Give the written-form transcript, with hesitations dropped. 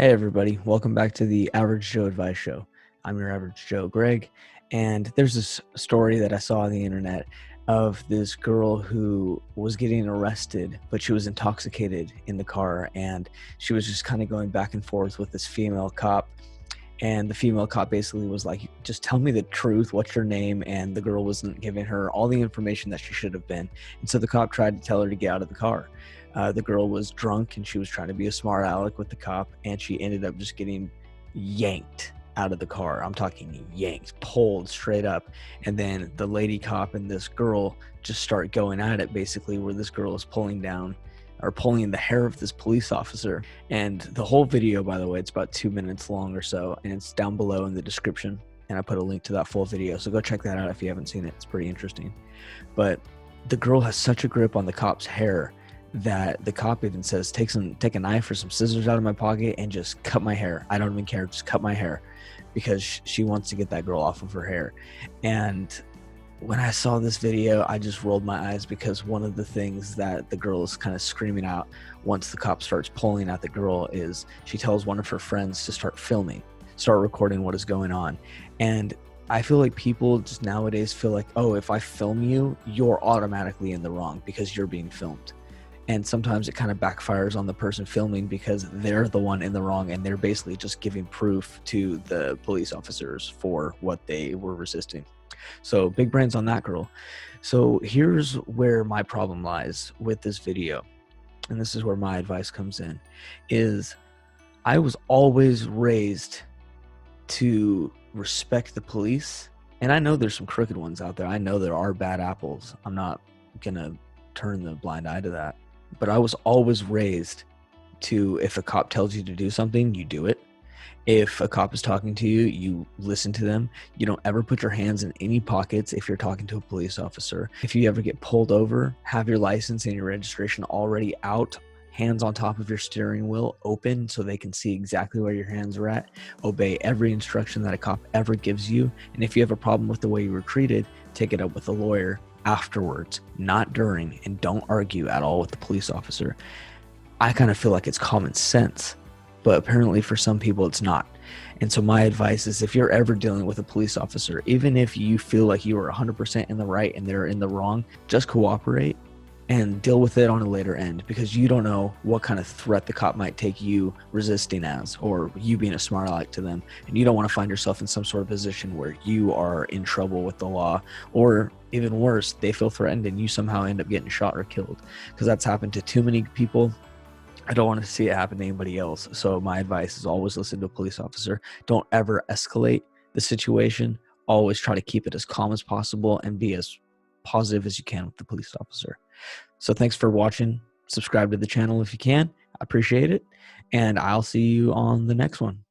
Hey everybody, welcome back to the Average Joe Advice Show. I'm your average Joe, Greg, and there's this story that I saw on the internet of this girl who was getting arrested, but she was intoxicated in the car, and she was just kind of going back and forth with this female cop. And the female cop basically was like, just tell me the truth, what's your name? And the girl wasn't giving her all the information that she should have been. And so the cop tried to tell her to get out of the car. The girl was drunk and she was trying to be a smart aleck with the cop, and she ended up just getting yanked out of the car. I'm talking yanked, pulled straight up. And then the lady cop and this girl just start going at it, basically, where this girl is pulling down or pulling the hair of this police officer. And the whole video, by the way, it's about 2 minutes long or so, and it's down below in the description. And I put a link to that full video, so go check that out if you haven't seen it. It's pretty interesting. But the girl has such a grip on the cop's hair that the cop even says, take a knife or some scissors out of my pocket and just cut my hair. I don't even care, just cut my hair, because she wants to get that girl off of her hair. And when I saw this video, I just rolled my eyes, because one of the things that the girl is kind of screaming out once the cop starts pulling at the girl is she tells one of her friends to start recording what is going on. And I feel like people just nowadays feel like, oh, if I film you, you're automatically in the wrong because you're being filmed. And sometimes it kind of backfires on the person filming, because they're the one in the wrong, and they're basically just giving proof to the police officers for what they were resisting. So big brains on that girl. So here's where my problem lies with this video, and this is where my advice comes in, is I was always raised to respect the police. And I know there's some crooked ones out there. I know there are bad apples. I'm not gonna turn the blind eye to that. But I was always raised to, if a cop tells you to do something, you do it. If a cop is talking to you, you listen to them. You don't ever put your hands in any pockets if you're talking to a police officer. If you ever get pulled over, have your license and your registration already out, hands on top of your steering wheel, open so they can see exactly where your hands are at. Obey every instruction that a cop ever gives you. And if you have a problem with the way you were treated, take it up with a lawyer afterwards, not during, and don't argue at all with the police officer. I kind of feel like it's common sense, but apparently for some people it's not. And so my advice is, if you're ever dealing with a police officer, even if you feel like you are 100% in the right and they're in the wrong, just cooperate and deal with it on a later end, because you don't know what kind of threat the cop might take you resisting as, or you being a smart aleck to them. And you don't want to find yourself in some sort of position where you are in trouble with the law, or even worse, they feel threatened and you somehow end up getting shot or killed, because that's happened to too many people. I don't want to see it happen to anybody else. So my advice is always listen to a police officer. Don't ever escalate the situation. Always try to keep it as calm as possible and be as positive as you can with the police officer. So thanks for watching. Subscribe to the channel if you can. I appreciate it. And I'll see you on the next one.